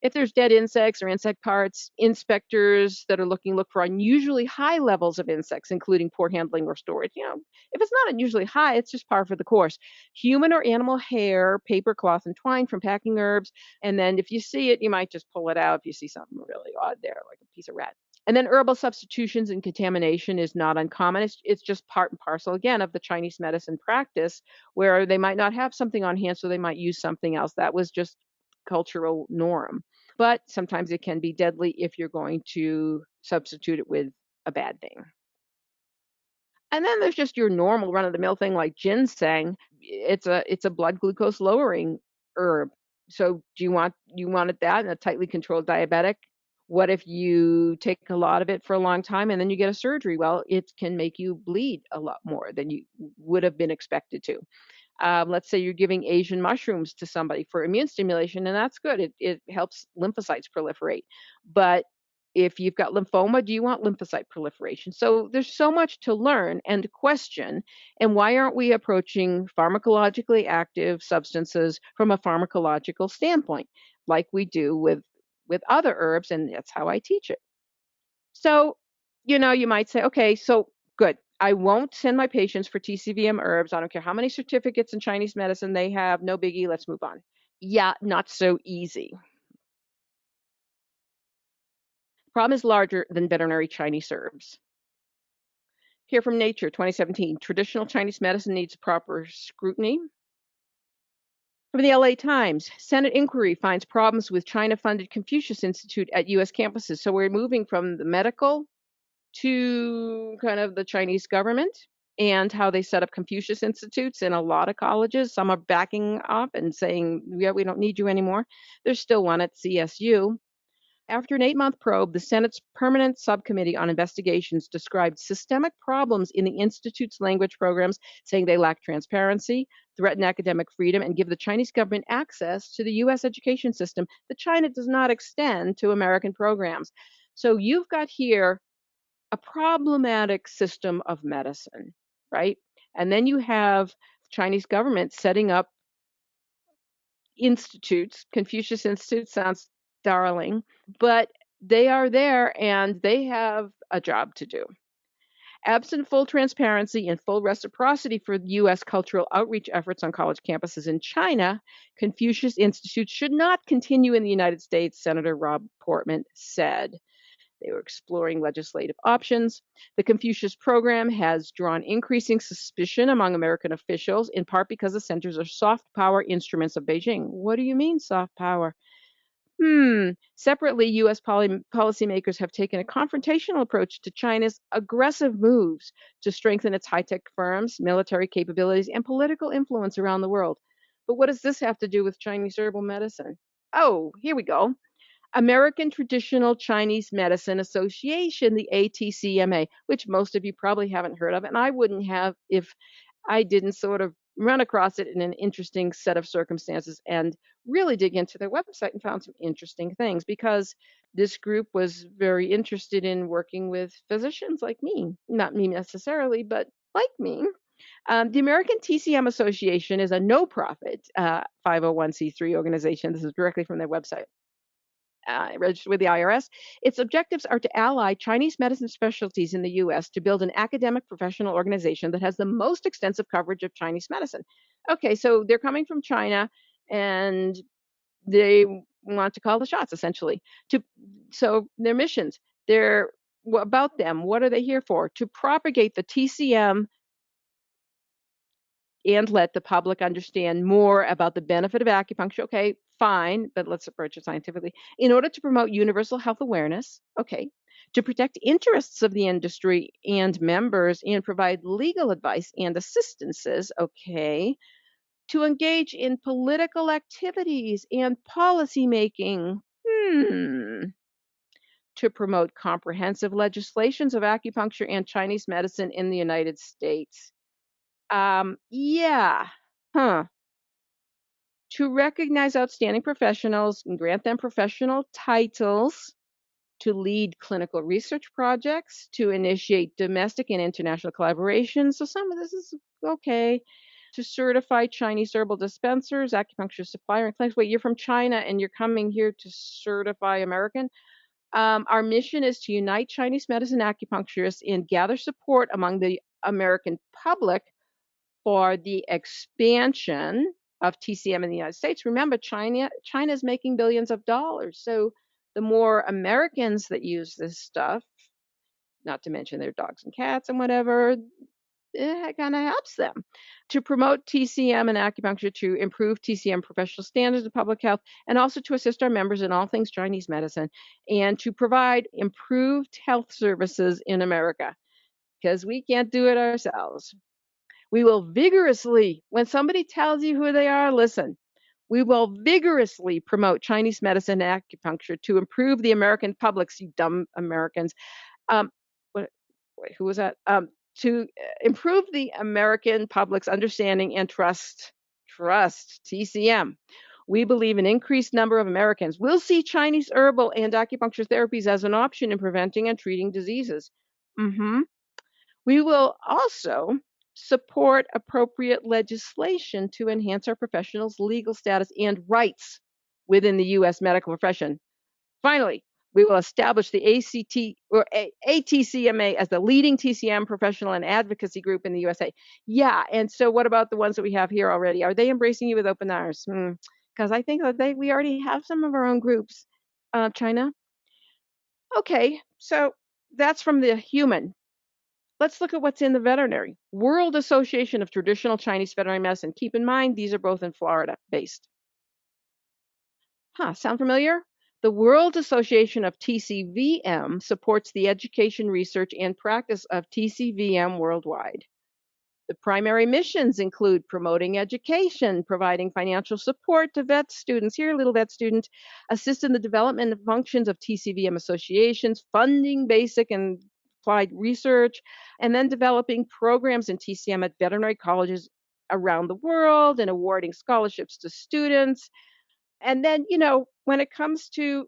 if there's dead insects or insect parts, inspectors that are look for unusually high levels of insects, including poor handling or storage. If it's not unusually high, it's just par for the course. Human or animal hair, paper, cloth, and twine from packing herbs. And then if you see it, you might just pull it out if you see something really odd there, like a piece of rat. And then herbal substitutions and contamination is not uncommon. It's just part and parcel, again, of the Chinese medicine practice, where they might not have something on hand, so they might use something else. That was just cultural norm. But sometimes it can be deadly if you're going to substitute it with a bad thing. And then there's just your normal run of the mill thing like ginseng. It's a blood glucose lowering herb. So do you want that in a tightly controlled diabetic? What if you take a lot of it for a long time and then you get a surgery? Well, it can make you bleed a lot more than you would have been expected to. Let's say you're giving Asian mushrooms to somebody for immune stimulation, and that's good. It helps lymphocytes proliferate. But if you've got lymphoma, do you want lymphocyte proliferation? So there's so much to learn and to question. And why aren't we approaching pharmacologically active substances from a pharmacological standpoint, like we do with other herbs? And that's how I teach it. So, you might say, okay, so good. I won't send my patients for TCVM herbs. I don't care how many certificates in Chinese medicine they have. No biggie. Let's move on. Yeah, not so easy. Problem is larger than veterinary Chinese herbs. Here from Nature, 2017, traditional Chinese medicine needs proper scrutiny. From the LA Times, Senate inquiry finds problems with China-funded Confucius Institute at U.S. campuses. So we're moving from the medical to kind of the Chinese government and how they set up Confucius Institutes in a lot of colleges. Some are backing up and saying, yeah, we don't need you anymore. There's still one at CSU. After an 8-month probe, the Senate's Permanent Subcommittee on Investigations described systemic problems in the Institute's language programs, saying they lack transparency, threaten academic freedom, and give the Chinese government access to the U.S. education system that China does not extend to American programs. So you've got here a problematic system of medicine, right? And then you have the Chinese government setting up institutes. Confucius Institute sounds darling, but they are there and they have a job to do. Absent full transparency and full reciprocity for U.S. cultural outreach efforts on college campuses in China, Confucius Institutes should not continue in the United States, Senator Rob Portman said. They were exploring legislative options. The Confucius program has drawn increasing suspicion among American officials, in part because the centers are soft power instruments of Beijing. What do you mean, soft power? Separately, U.S. policymakers have taken a confrontational approach to China's aggressive moves to strengthen its high tech firms, military capabilities, and political influence around the world. But what does this have to do with Chinese herbal medicine? Oh, here we go. American Traditional Chinese Medicine Association, the ATCMA, which most of you probably haven't heard of, and I wouldn't have if I didn't sort of run across it in an interesting set of circumstances and really dig into their website and found some interesting things because this group was very interested in working with physicians like me. Not me necessarily, but like me. The American TCM Association is a no profit 501c3 organization. This is directly from their website. Registered with the IRS. Its objectives are to ally Chinese medicine specialties in the US to build an academic professional organization that has the most extensive coverage of Chinese medicine. Okay, so they're coming from China and they want to call the shots essentially. So their missions, they're about them. What are they here for? To propagate the TCM and let the public understand more about the benefit of acupuncture. Okay, fine, but let's approach it scientifically. In order to promote universal health awareness, okay, to protect interests of the industry and members and provide legal advice and assistances, okay, to engage in political activities and policy making, to promote comprehensive legislations of acupuncture and Chinese medicine in the United States. Yeah, huh. To recognize outstanding professionals and grant them professional titles, to lead clinical research projects, to initiate domestic and international collaborations. So some of this is okay. To certify Chinese herbal dispensers, acupuncture supplier, and clinics. Wait, you're from China and you're coming here to certify American? Our mission is to unite Chinese medicine acupuncturists and gather support among the American public for the expansion of TCM in the United States. Remember, China is making billions of dollars. So the more Americans that use this stuff, not to mention their dogs and cats and whatever, it kind of helps them to promote TCM and acupuncture, to improve TCM professional standards of public health, and also to assist our members in all things Chinese medicine, and to provide improved health services in America because we can't do it ourselves. We will vigorously, when somebody tells you who they are, listen. We will vigorously promote Chinese medicine and acupuncture to improve the American public's, you dumb Americans. Um, what, who was that? To improve the American public's understanding and trust TCM. We believe an increased number of Americans will see Chinese herbal and acupuncture therapies as an option in preventing and treating diseases. Mm-hmm. We will also support appropriate legislation to enhance our professionals' legal status and rights within the U.S. medical profession. Finally, we will establish the ATCMA as the leading TCM professional and advocacy group in the USA. Yeah, and so what about the ones that we have here already? Are they embracing you with open arms? Because I think that we already have some of our own groups. China. Okay, so that's from the human. Let's look at what's in the veterinary. World Association of Traditional Chinese Veterinary Medicine. Keep in mind, these are both in Florida based. Sound familiar? The World Association of TCVM supports the education, research, and practice of TCVM worldwide. The primary missions include promoting education, providing financial support to vet students. Here, little vet student, assist in the development of functions of TCVM associations, funding basic and applied research, and then developing programs in TCM at veterinary colleges around the world and awarding scholarships to students. And then, when it comes to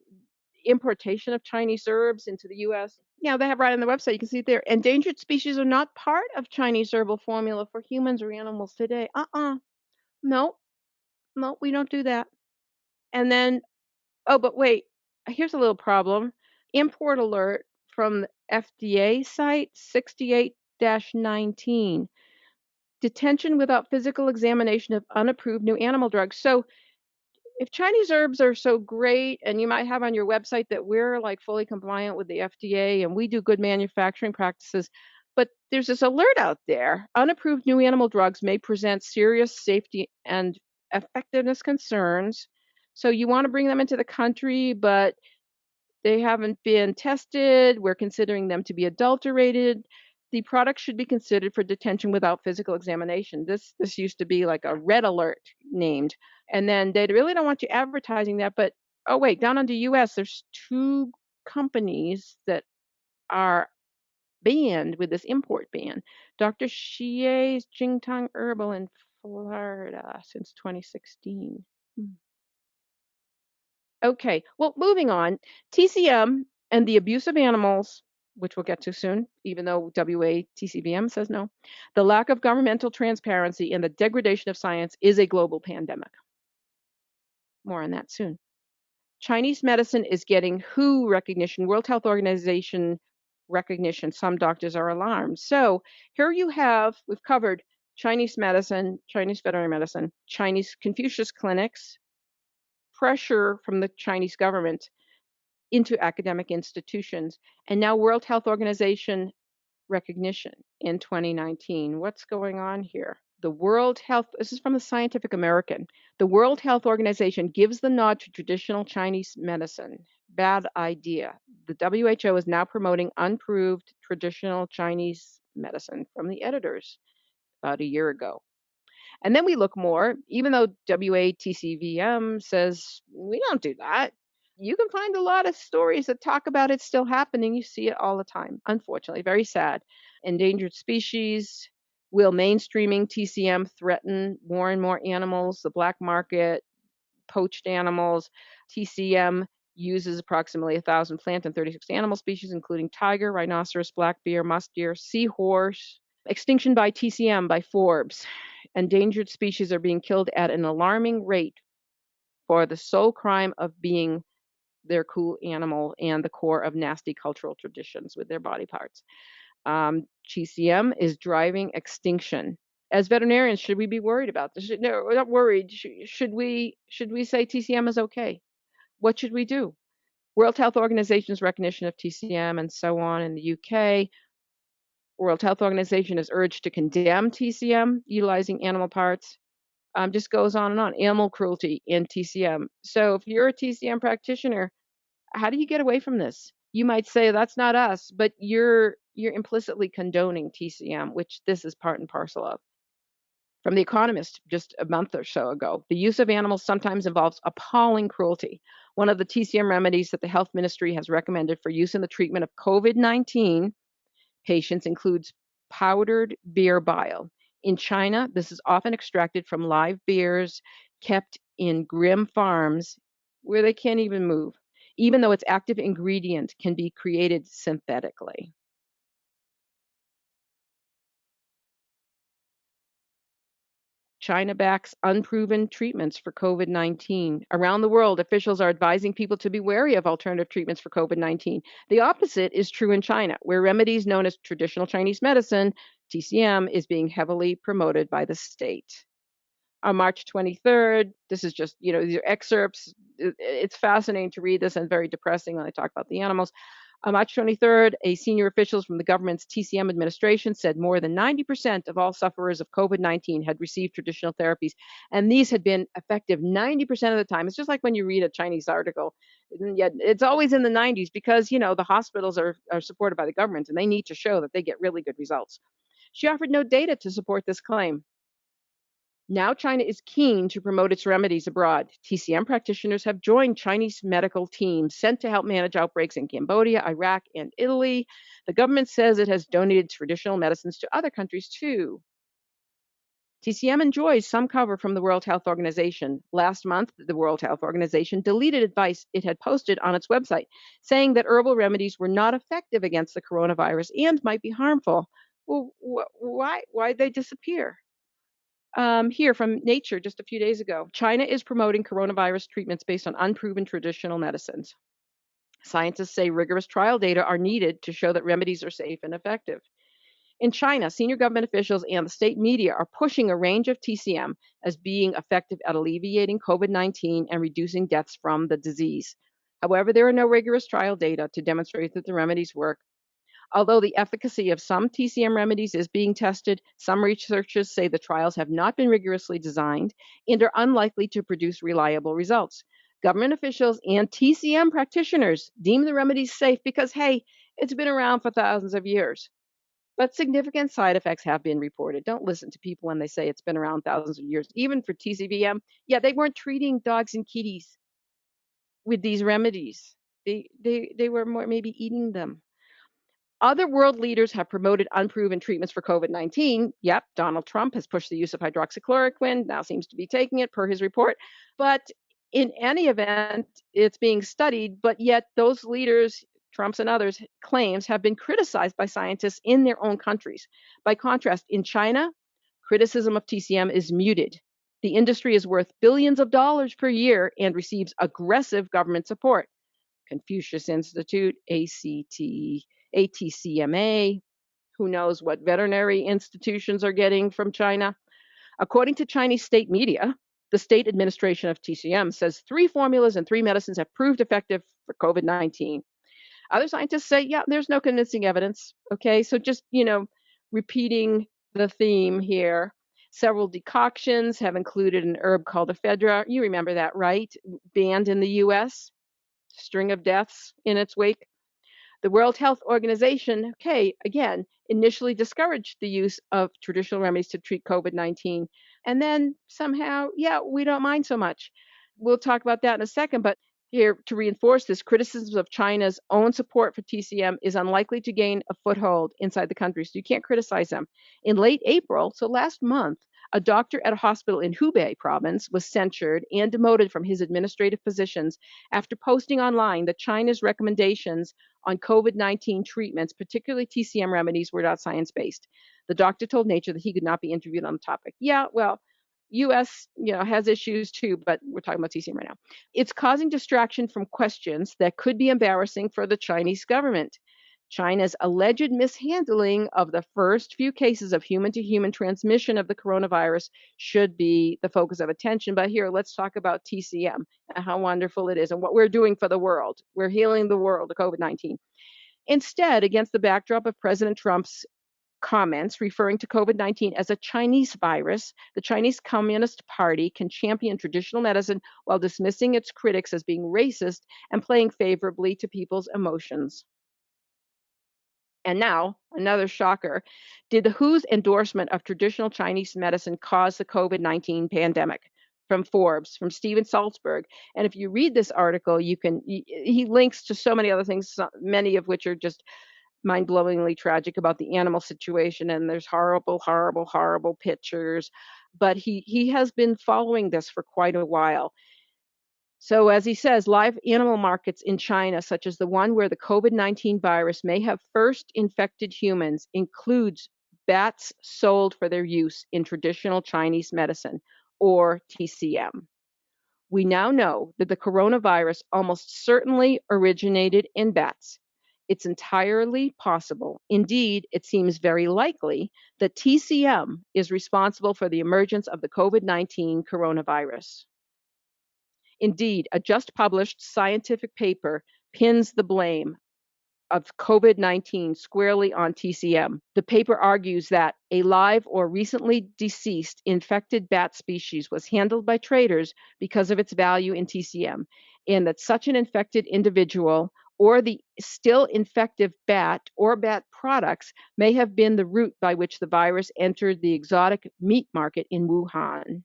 importation of Chinese herbs into the US, they have right on the website, you can see it there. Endangered species are not part of Chinese herbal formula for humans or animals today. No, no, we don't do that. And then, oh, but wait, here's a little problem. Import alert from the FDA site 68-19. Detention without physical examination of unapproved new animal drugs. So if Chinese herbs are so great, and you might have on your website that we're like fully compliant with the FDA and we do good manufacturing practices, but there's this alert out there. Unapproved new animal drugs may present serious safety and effectiveness concerns. So you want to bring them into the country, but they haven't been tested. We're considering them to be adulterated. The product should be considered for detention without physical examination. This used to be like a red alert named. And then they really don't want you advertising that. But oh wait, down on the US, there's two companies that are banned with this import ban. Dr. Xie's Jingtong Herbal in Florida since 2016. Okay, well, moving on. TCM and the abuse of animals, which we'll get to soon, even though WA-TCVM says no. The lack of governmental transparency and the degradation of science is a global pandemic. More on that soon. Chinese medicine is getting WHO recognition, World Health Organization recognition. Some doctors are alarmed. So here you have, we've covered Chinese medicine, Chinese veterinary medicine, Chinese Confucius clinics, pressure from the Chinese government into academic institutions, and now World Health Organization recognition in 2019. What's going on here? The World Health, this is from the Scientific American. The World Health Organization gives the nod to traditional Chinese medicine. Bad idea. The WHO is now promoting unproved traditional Chinese medicine from the editors about a year ago. And then we look more, even though WATCVM says we don't do that, you can find a lot of stories that talk about it still happening. You see it all the time, unfortunately. Very sad. Endangered species. Will mainstreaming TCM threaten more and more animals? The black market, poached animals. TCM uses approximately 1,000 plant and 36 animal species, including tiger, rhinoceros, black bear, musk deer, seahorse. Extinction by TCM by Forbes. Endangered species are being killed at an alarming rate for the sole crime of being their cool animal and the core of nasty cultural traditions with their body parts. TCM is driving extinction. As veterinarians, should we be worried about this? No, we're not worried. Should we say TCM is okay? What should we do? World Health Organization's recognition of TCM and so on in the UK. World Health Organization is urged to condemn TCM utilizing animal parts. Just goes on and on. Animal cruelty in TCM. So if you're a TCM practitioner, how do you get away from this? You might say that's not us, but you're implicitly condoning TCM, which this is part and parcel of. From The Economist just a month or so ago, the use of animals sometimes involves appalling cruelty. One of the TCM remedies that the health ministry has recommended for use in the treatment of COVID-19 patients includes powdered beer bile. In China, this is often extracted from live bears kept in grim farms where they can't even move, even though its active ingredient can be created synthetically. China backs unproven treatments for COVID-19. Around the world, officials are advising people to be wary of alternative treatments for COVID-19. The opposite is true in China, where remedies known as traditional Chinese medicine, TCM, is being heavily promoted by the state. On March 23rd, this is just, these are excerpts. It's fascinating to read this and very depressing when I talk about the animals. On March 23rd, a senior official from the government's TCM administration said more than 90% of all sufferers of COVID-19 had received traditional therapies, and these had been effective 90% of the time. It's just like when you read a Chinese article, and yet it's always in the 90s because, the hospitals are supported by the government, and they need to show that they get really good results. She offered no data to support this claim. Now China is keen to promote its remedies abroad. TCM practitioners have joined Chinese medical teams sent to help manage outbreaks in Cambodia, Iraq, and Italy. The government says it has donated traditional medicines to other countries too. TCM enjoys some cover from the World Health Organization. Last month, the World Health Organization deleted advice it had posted on its website, saying that herbal remedies were not effective against the coronavirus and might be harmful. Well, why'd they disappear? Here from Nature just a few days ago. China is promoting coronavirus treatments based on unproven traditional medicines. Scientists say rigorous trial data are needed to show that remedies are safe and effective. In China, senior government officials and the state media are pushing a range of TCM as being effective at alleviating COVID-19 and reducing deaths from the disease. However, there are no rigorous trial data to demonstrate that the remedies work. Although the efficacy of some TCM remedies is being tested, some researchers say the trials have not been rigorously designed and are unlikely to produce reliable results. Government officials and TCM practitioners deem the remedies safe because, hey, it's been around for thousands of years. But significant side effects have been reported. Don't listen to people when they say it's been around thousands of years. Even for TCVM, yeah, they weren't treating dogs and kitties with these remedies. They were more maybe eating them. Other world leaders have promoted unproven treatments for COVID-19. Yep, Donald Trump has pushed the use of hydroxychloroquine, now seems to be taking it per his report. But in any event, it's being studied, but yet those leaders, Trump's and others, claims have been criticized by scientists in their own countries. By contrast, in China, criticism of TCM is muted. The industry is worth billions of dollars per year and receives aggressive government support. Confucius Institute, ATCMA, who knows what veterinary institutions are getting from China. According to Chinese state media, the state administration of TCM says 3 formulas and 3 medicines have proved effective for COVID-19. Other scientists say, yeah, there's no convincing evidence. Okay, so just, repeating the theme here. Several decoctions have included an herb called ephedra. You remember that, right? Banned in the US, string of deaths in its wake. The World Health Organization, okay, again, initially discouraged the use of traditional remedies to treat COVID-19. And then somehow, yeah, we don't mind so much. We'll talk about that in a second, but here to reinforce this, criticisms of China's own support for TCM is unlikely to gain a foothold inside the country, so you can't criticize them. In late April, so last month, a doctor at a hospital in Hubei province was censured and demoted from his administrative positions after posting online that China's recommendations on COVID-19 treatments, particularly TCM remedies, were not science-based. The doctor told Nature that he could not be interviewed on the topic. Yeah, well, US, has issues too, but we're talking about TCM right now. It's causing distraction from questions that could be embarrassing for the Chinese government. China's alleged mishandling of the first few cases of human to human transmission of the coronavirus should be the focus of attention. But here, let's talk about TCM and how wonderful it is and what we're doing for the world. We're healing the world of COVID-19. Instead, against the backdrop of President Trump's comments referring to COVID-19 as a Chinese virus, the Chinese Communist Party can champion traditional medicine while dismissing its critics as being racist and playing favorably to people's emotions. And now, another shocker. Did the WHO's endorsement of traditional Chinese medicine cause the COVID-19 pandemic? From Forbes, from Steven Salzberg. And if you read this article, he links to so many other things, many of which are just mind-blowingly tragic about the animal situation, and there's horrible, horrible, horrible pictures. But he has been following this for quite a while. So, as he says, live animal markets in China, such as the one where the COVID-19 virus may have first infected humans, includes bats sold for their use in traditional Chinese medicine, or TCM. We now know that the coronavirus almost certainly originated in bats. It's entirely possible, indeed, it seems very likely, that TCM is responsible for the emergence of the COVID-19 coronavirus. Indeed, a just published scientific paper pins the blame of COVID-19 squarely on TCM. The paper argues that a live or recently deceased infected bat species was handled by traders because of its value in TCM, and that such an infected individual or the still infective bat or bat products may have been the route by which the virus entered the exotic meat market in Wuhan.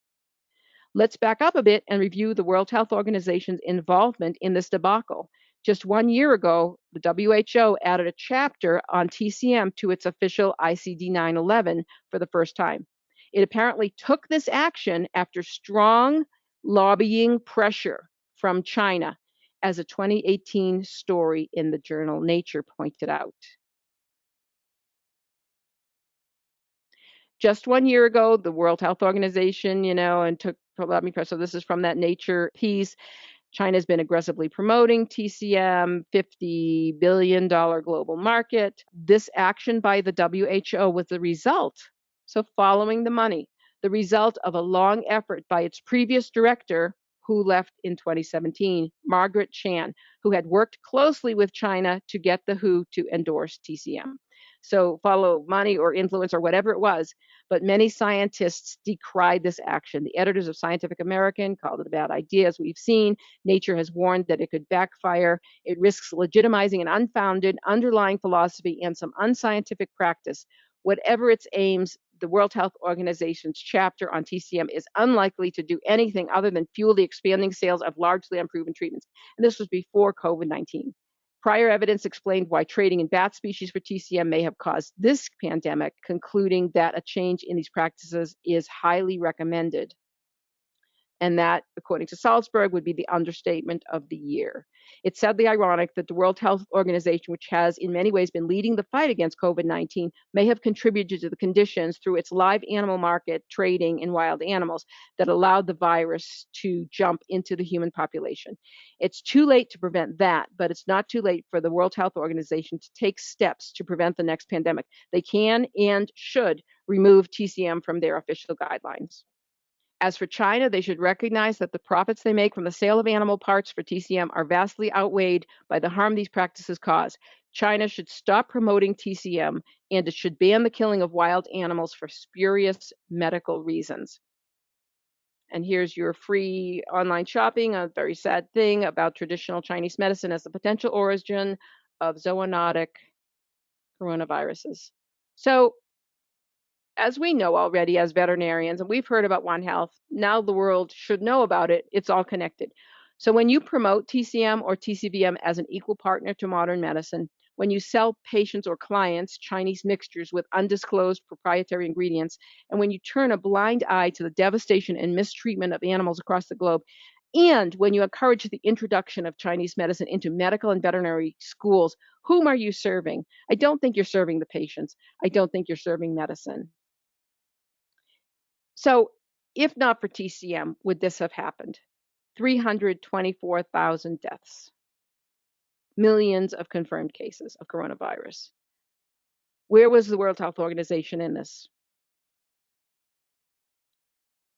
Let's back up a bit and review the World Health Organization's involvement in this debacle. Just 1 year ago, the WHO added a chapter on TCM to its official ICD 911 for the first time. It apparently took this action after strong lobbying pressure from China, as a 2018 story in the journal Nature pointed out. Just 1 year ago, the World Health Organization, and took, let me press, so this is from that Nature piece, China's been aggressively promoting TCM, $50 billion global market. This action by the WHO was the result, so following the money, the result of a long effort by its previous director, who left in 2017, Margaret Chan, who had worked closely with China to get the WHO to endorse TCM. So follow money or influence or whatever it was, but many scientists decried this action. The editors of Scientific American called it a bad idea, as we've seen. Nature has warned that it could backfire. It risks legitimizing an unfounded underlying philosophy and some unscientific practice. Whatever its aims, the World Health Organization's chapter on TCM is unlikely to do anything other than fuel the expanding sales of largely unproven treatments. And this was before COVID-19. Prior evidence explained why trading in bat species for TCM may have caused this pandemic, concluding that a change in these practices is highly recommended. And that, according to Salzberg, would be the understatement of the year. It's sadly ironic that the World Health Organization, which has in many ways been leading the fight against COVID-19, may have contributed to the conditions through its live animal market trading in wild animals that allowed the virus to jump into the human population. It's too late to prevent that, but it's not too late for the World Health Organization to take steps to prevent the next pandemic. They can and should remove TCM from their official guidelines. As for China, they should recognize that the profits they make from the sale of animal parts for TCM are vastly outweighed by the harm these practices cause. China should stop promoting TCM, and it should ban the killing of wild animals for spurious medical reasons. And here's your free online shopping, a very sad thing about traditional Chinese medicine as the potential origin of zoonotic coronaviruses. So as we know already as veterinarians, and we've heard about One Health, now the world should know about it. It's all connected. So when you promote TCM or TCVM as an equal partner to modern medicine, when you sell patients or clients Chinese mixtures with undisclosed proprietary ingredients, and when you turn a blind eye to the devastation and mistreatment of animals across the globe, and when you encourage the introduction of Chinese medicine into medical and veterinary schools, whom are you serving? I don't think you're serving the patients. I don't think you're serving medicine. So, if not for TCM, would this have happened? 324,000 deaths, millions of confirmed cases of coronavirus. Where was the World Health Organization in this?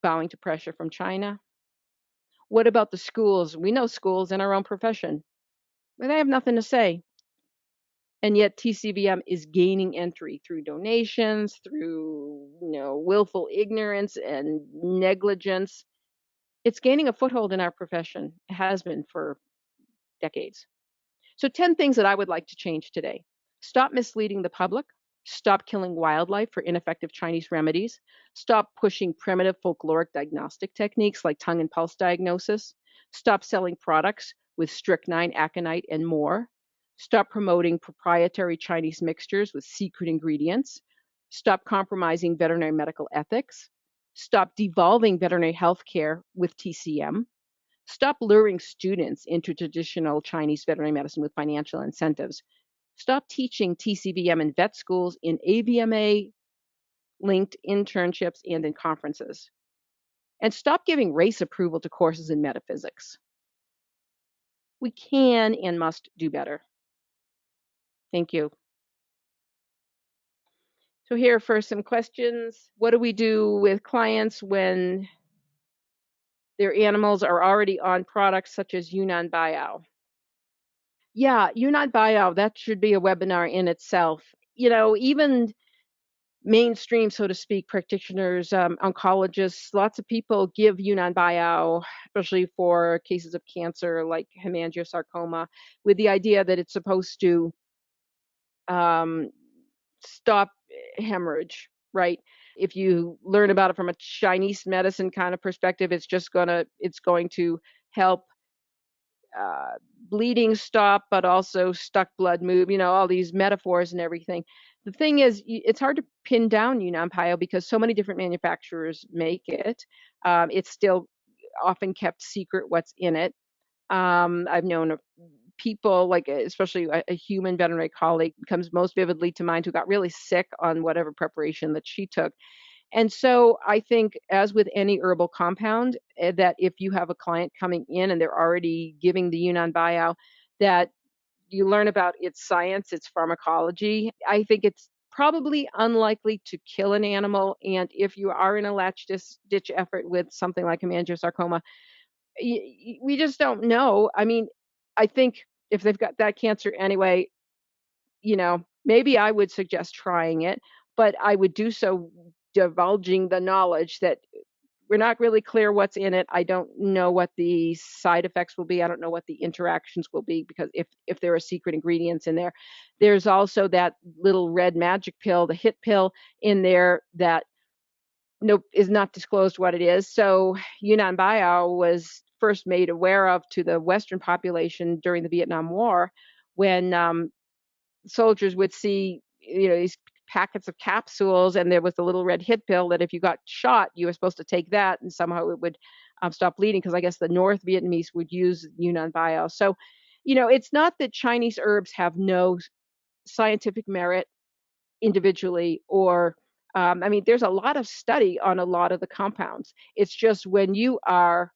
Bowing to pressure from China? What about the schools? We know schools in our own profession, but they have nothing to say. And yet TCVM is gaining entry through donations, through willful ignorance and negligence. It's gaining a foothold in our profession. It has been for decades. So 10 things that I would like to change today. Stop misleading the public. Stop killing wildlife for ineffective Chinese remedies. Stop pushing primitive folkloric diagnostic techniques like tongue and pulse diagnosis. Stop selling products with strychnine, aconite, and more. Stop promoting proprietary Chinese mixtures with secret ingredients. Stop compromising veterinary medical ethics. Stop devolving veterinary health care with TCM. Stop luring students into traditional Chinese veterinary medicine with financial incentives. Stop teaching TCVM in vet schools, in AVMA linked internships, and in conferences. And stop giving race approval to courses in metaphysics. We can and must do better. Thank you. So here for some questions. What do we do with clients when their animals are already on products such as Yunnan Baiyao? Yeah, Yunnan Baiyao, that should be a webinar in itself. Even mainstream, so to speak, practitioners, oncologists, lots of people give Yunnan Baiyao, especially for cases of cancer like hemangiosarcoma, with the idea that it's supposed to um, stop hemorrhage, right? If you learn about it from a Chinese medicine kind of perspective, it's going to help uh, bleeding stop, but also stuck blood move, all these metaphors and everything. The thing is, it's hard to pin down Yunnan Pio because so many different manufacturers make it. It's still often kept secret what's in it. I've known people, like especially a human veterinary colleague comes most vividly to mind, who got really sick on whatever preparation that she took. And so I think, as with any herbal compound, that if you have a client coming in and they're already giving the Yunnan Biao, that you learn about its science, its pharmacology. I think it's probably unlikely to kill an animal. And if you are in a latch ditch effort with something like hemangiosarcoma, we just don't know. I mean, I think if they've got that cancer anyway, maybe I would suggest trying it, but I would do so divulging the knowledge that we're not really clear what's in it. I don't know what the side effects will be. I don't know what the interactions will be, because if there are secret ingredients in there. There's also that little red magic pill, the HIT pill in there, that is not disclosed what it is. So Yunnan Biao was first made aware of to the Western population during the Vietnam War, when soldiers would see, these packets of capsules, and there was the little red HIT pill that if you got shot, you were supposed to take that, and somehow it would stop bleeding, because I guess the North Vietnamese would use Yunnan Bio. So, it's not that Chinese herbs have no scientific merit individually, or I mean, there's a lot of study on a lot of the compounds. It's just when you are,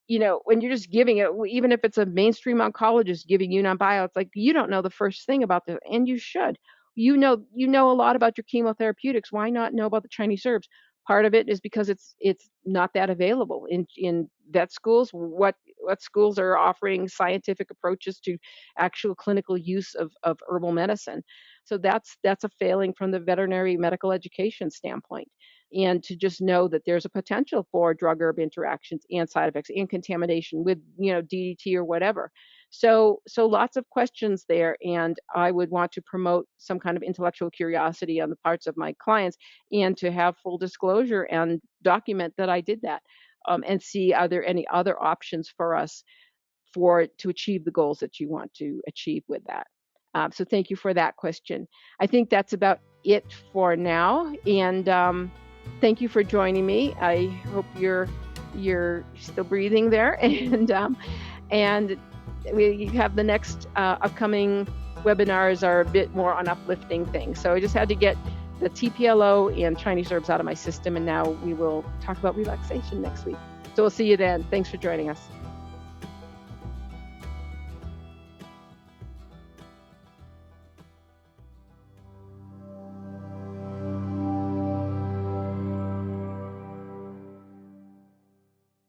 when you're just giving it, even if it's a mainstream oncologist giving Yunnan Bio, it's like you don't know the first thing about the, and you should. You know a lot about your chemotherapeutics. Why not know about the Chinese herbs? Part of it is because it's not that available in vet schools. What schools are offering scientific approaches to actual clinical use of herbal medicine? So that's a failing from the veterinary medical education standpoint. And to just know that there's a potential for drug herb interactions and side effects and contamination with, DDT or whatever. So lots of questions there, and I would want to promote some kind of intellectual curiosity on the parts of my clients, and to have full disclosure and document that I did that, and see, are there any other options for us to achieve the goals that you want to achieve with that. So thank you for that question. I think that's about it for now, and thank you for joining me. I hope you're still breathing there, and we have the next upcoming webinars are a bit more on uplifting things. So I just had to get the TPLO and Chinese herbs out of my system, and now we will talk about relaxation next week. So we'll see you then. Thanks for joining us.